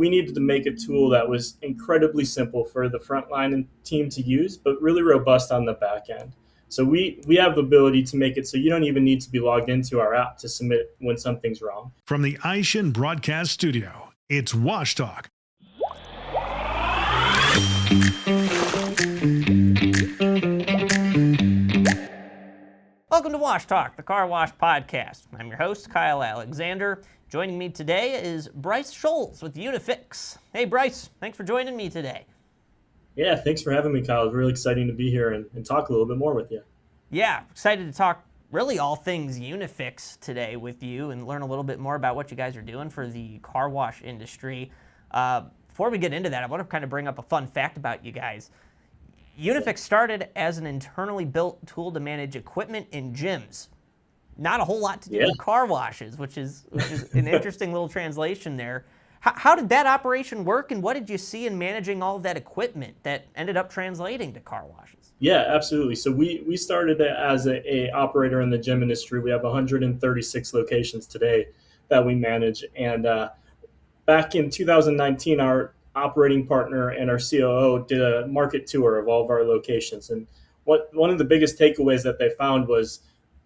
We needed to make a tool that was incredibly simple for the frontline and team to use, but really robust on the back end. So we have the ability to make it so you don't even need to be logged into our app to submit when something's wrong. From the Aishin Broadcast Studio, it's Wash Talk. Welcome to Wash Talk, the Carwash Podcast. I'm your host, Kyle Alexander. Joining me today is Brice Scholz with UniFiX. Hey, Brice, thanks for joining me today. Yeah, thanks for having me, Kyle. It's really exciting to be here and talk a little bit more with you. Yeah, excited to talk really all things UniFiX today with you and learn a little bit more about what you guys are doing for the car wash industry. Before we get into that, I want to kind of bring up a fun fact about you guys. UniFiX started as an internally built tool to manage equipment in gyms. Not a whole lot to do with car washes, which is an interesting little translation there. How did that operation work, and what did you see in managing all of that equipment that ended up translating to car washes? Yeah, absolutely. So we started as a operator in the gym industry. We have 136 locations today that we manage. And back in 2019, our operating partner and our COO did a market tour of all of our locations. And one of the biggest takeaways that they found was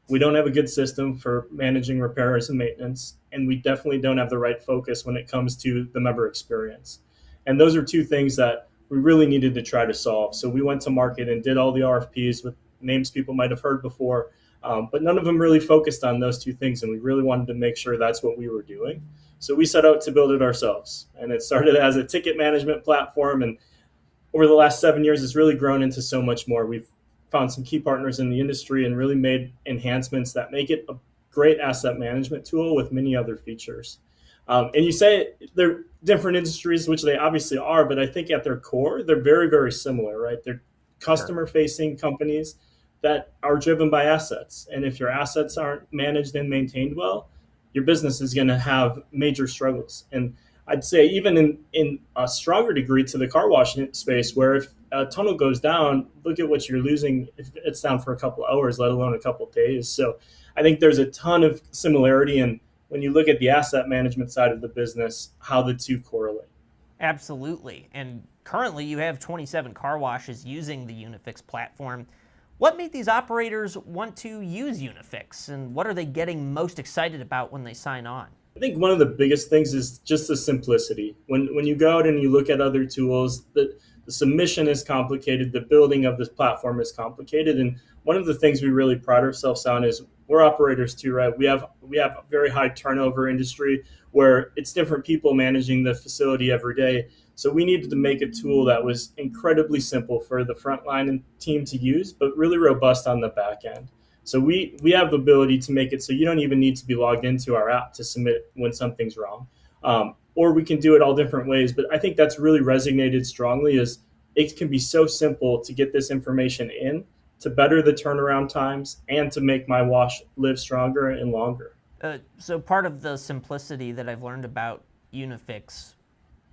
we don't have a good system for managing repairs and maintenance, and we definitely don't have the right focus when it comes to the member experience. And those are two things that we really needed to try to solve. So we went to market and did all the RFPs with names people might have heard before, but none of them really focused on those two things, and we really wanted to make sure that's what we were doing. So we set out to build it ourselves, and it started as a ticket management platform, and over the last 7 years, it's really grown into so much more. We've found some key partners in the industry and really made enhancements that make it a great asset management tool with many other features. And you say they're different industries, which they obviously are, but I think at their core, they're very, very similar, right? They're customer-facing companies that are driven by assets. And if your assets aren't managed and maintained well, your business is going to have major struggles. And I'd say even in a stronger degree to the car wash space, where if a tunnel goes down, look at what you're losing if it's down for a couple hours, let alone a couple of days. So I think there's a ton of similarity. And when you look at the asset management side of the business, how the two correlate. Absolutely. And currently you have 27 car washes using the UniFiX platform. What made these operators want to use UniFiX, and what are they getting most excited about when they sign on? I think one of the biggest things is just the simplicity. When you go out and you look at other tools, the submission is complicated, the building of this platform is complicated, and one of the things we really pride ourselves on is we're operators too, right? We have a very high turnover industry where it's different people managing the facility every day. So we needed to make a tool that was incredibly simple for the frontline and team to use, but really robust on the back end. So we have the ability to make it so you don't even need to be logged into our app to submit when something's wrong. Or we can do it all different ways. But I think that's really resonated strongly is it can be so simple to get this information in, to better the turnaround times, and to make my wash live stronger and longer. So part of the simplicity that I've learned about UniFiX,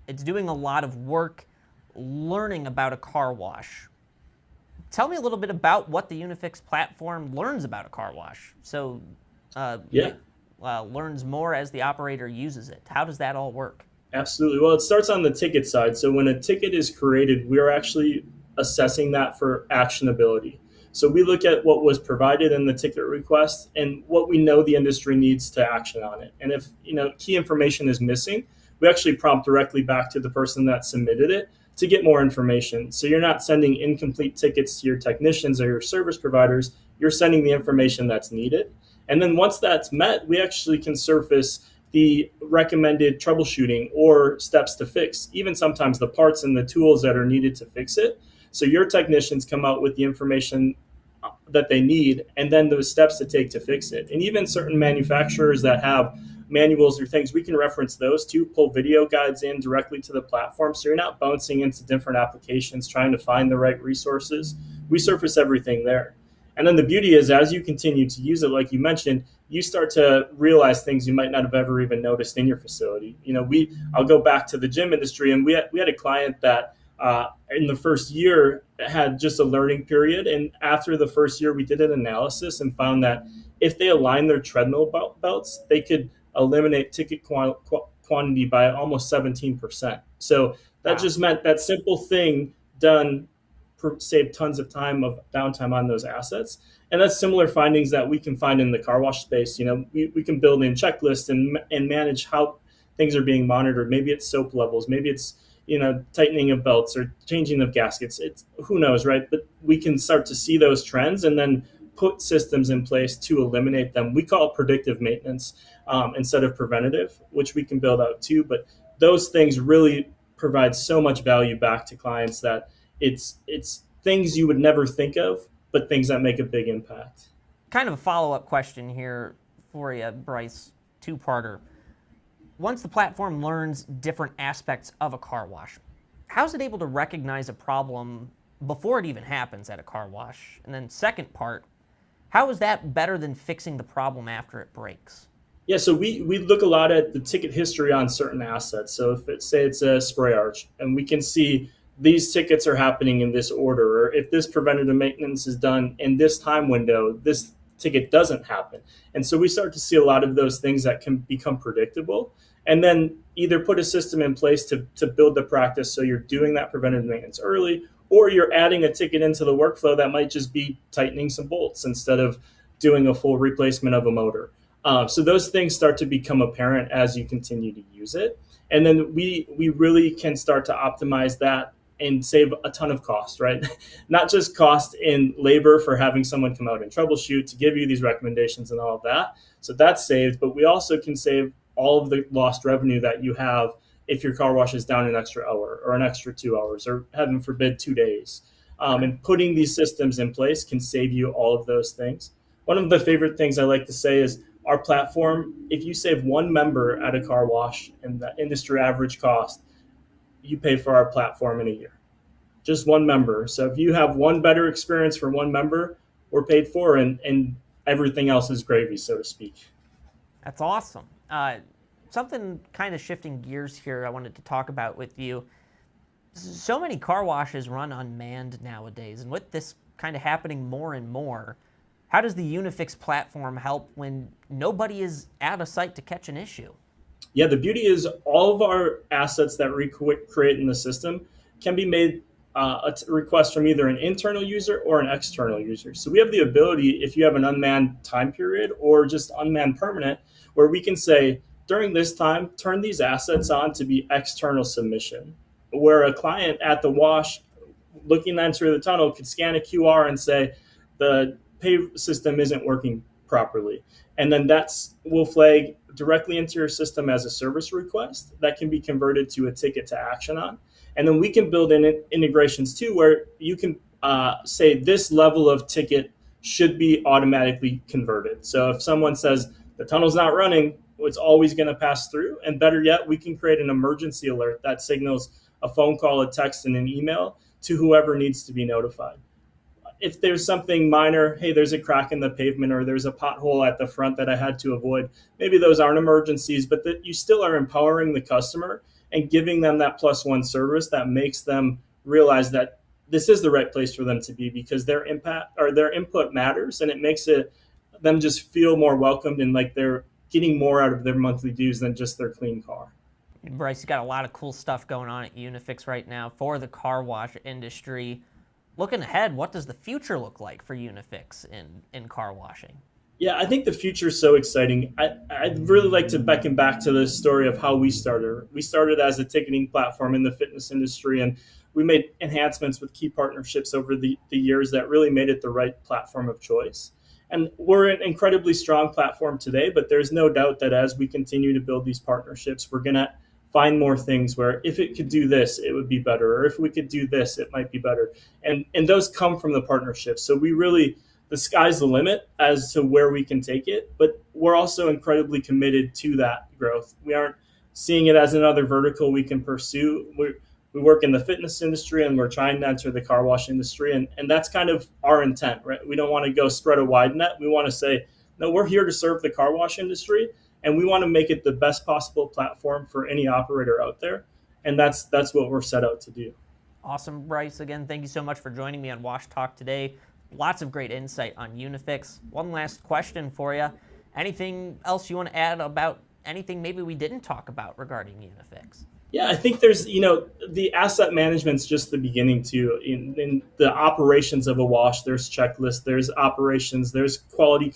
it's doing a lot of work learning about a car wash. Tell me a little bit about what the UniFiX platform learns about a car wash. So it learns more as the operator uses it. How does that all work? Absolutely. Well, it starts on the ticket side. So when a ticket is created, we are actually assessing that for actionability. So we look at what was provided in the ticket request and what we know the industry needs to action on it. And if key information is missing, we actually prompt directly back to the person that submitted it to get more information. So you're not sending incomplete tickets to your technicians or your service providers. You're sending the information that's needed. And then once that's met, we actually can surface the recommended troubleshooting or steps to fix, even sometimes the parts and the tools that are needed to fix it. So your technicians come out with the information that they need and then those steps to take to fix it. And even certain manufacturers that have manuals or things, we can reference those to pull video guides in directly to the platform. So you're not bouncing into different applications, trying to find the right resources. We surface everything there. And then the beauty is as you continue to use it, like you mentioned, you start to realize things you might not have ever even noticed in your facility. I'll go back to the gym industry, and we had a client that in the first year had just a learning period. And after the first year, we did an analysis and found that if they aligned their treadmill belts, they could eliminate ticket quantity by almost 17%. So that Wow. just meant that simple thing done saved tons of time of downtime on those assets. And that's similar findings that we can find in the car wash space. We can build in checklists and manage how things are being monitored. Maybe it's soap levels, maybe it's tightening of belts or changing of gaskets. It's who knows, right? But we can start to see those trends and then put systems in place to eliminate them. We call it predictive maintenance instead of preventative, which we can build out too. But those things really provide so much value back to clients that it's things you would never think of, but things that make a big impact. Kind of a follow-up question here for you, Brice, two-parter. Once the platform learns different aspects of a car wash, how is it able to recognize a problem before it even happens at a car wash? And then second part, how is that better than fixing the problem after it breaks? Yeah, so we look a lot at the ticket history on certain assets. So if it's a spray arch, and we can see these tickets are happening in this order, or if this preventative maintenance is done in this time window, this ticket doesn't happen. And so we start to see a lot of those things that can become predictable, and then either put a system in place to build the practice so you're doing that preventative maintenance early, or you're adding a ticket into the workflow that might just be tightening some bolts instead of doing a full replacement of a motor. So those things start to become apparent as you continue to use it. And then we really can start to optimize that and save a ton of cost, right? Not just cost in labor for having someone come out and troubleshoot to give you these recommendations and all of that. So that's saved, but we also can save all of the lost revenue that you have if your car wash is down an extra hour or an extra 2 hours or heaven forbid 2 days. And putting these systems in place can save you all of those things. One of the favorite things I like to say is our platform, if you save one member at a car wash and the industry average cost, you pay for our platform in a year. Just one member. So if you have one better experience for one member, we're paid for, and everything else is gravy, so to speak. That's awesome. Something kind of shifting gears here I wanted to talk about with you. So many car washes run unmanned nowadays, and with this kind of happening more and more, how does the UniFiX platform help when nobody is at a site to catch an issue? Yeah, the beauty is all of our assets that we create in the system can be made a request from either an internal user or an external user. So we have the ability, if you have an unmanned time period or just unmanned permanent, where we can say, during this time, turn these assets on to be external submission, where a client at the wash looking into the tunnel could scan a QR and say, the pay system isn't working properly. And then will flag directly into your system as a service request that can be converted to a ticket to action on. And then we can build in integrations too, where you can say this level of ticket should be automatically converted. So if someone says the tunnel's not running, it's always going to pass through. And better yet, we can create an emergency alert that signals a phone call, a text, and an email to whoever needs to be notified. If there's something minor, hey, there's a crack in the pavement or there's a pothole at the front that I had to avoid, maybe those aren't emergencies, but that you still are empowering the customer and giving them that +1 service that makes them realize that this is the right place for them to be, because their impact or their input matters, and it makes them just feel more welcomed and like they're getting more out of their monthly dues than just their clean car. Brice, you got a lot of cool stuff going on at UniFiX right now for the car wash industry. Looking ahead, what does the future look like for UniFiX in car washing? Yeah, I think the future is so exciting. I'd really like to beckon back to the story of how we started. We started as a ticketing platform in the fitness industry, and we made enhancements with key partnerships over the years that really made it the right platform of choice. And we're an incredibly strong platform today, but there's no doubt that as we continue to build these partnerships, we're going to find more things where if it could do this, it would be better. Or if we could do this, it might be better. And those come from the partnerships. So the sky's the limit as to where we can take it, but we're also incredibly committed to that growth. We aren't seeing it as another vertical we can pursue. We work in the fitness industry and we're trying to enter the car wash industry. And that's kind of our intent, right? We don't want to go spread a wide net. We want to say, no, we're here to serve the car wash industry, and we want to make it the best possible platform for any operator out there. And that's what we're set out to do. Awesome, Brice. Again, thank you so much for joining me on Wash Talk today. Lots of great insight on UniFiX. One last question for you. Anything else you want to add about anything maybe we didn't talk about regarding UniFiX? Yeah, I think there's, the asset management's just the beginning too. In the operations of a wash, there's checklists, there's operations, there's quality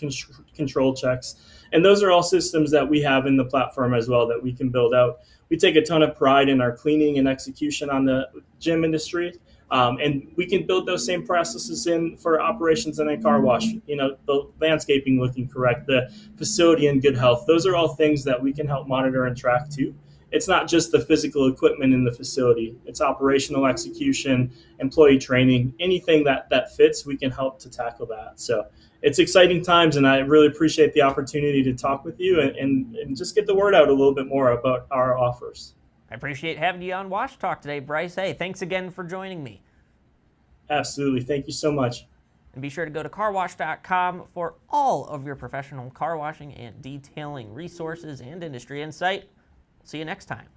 control checks. And those are all systems that we have in the platform as well that we can build out. We take a ton of pride in our cleaning and execution on the gym industry. And we can build those same processes in for operations and a car wash, the landscaping looking correct, the facility in good health. Those are all things that we can help monitor and track too. It's not just the physical equipment in the facility. It's operational execution, employee training, anything that fits, we can help to tackle that. So it's exciting times, and I really appreciate the opportunity to talk with you and just get the word out a little bit more about our offers. I appreciate having you on Wash Talk today, Brice. Hey, thanks again for joining me. Absolutely. Thank you so much. And be sure to go to carwash.com for all of your professional car washing and detailing resources and industry insight. See you next time.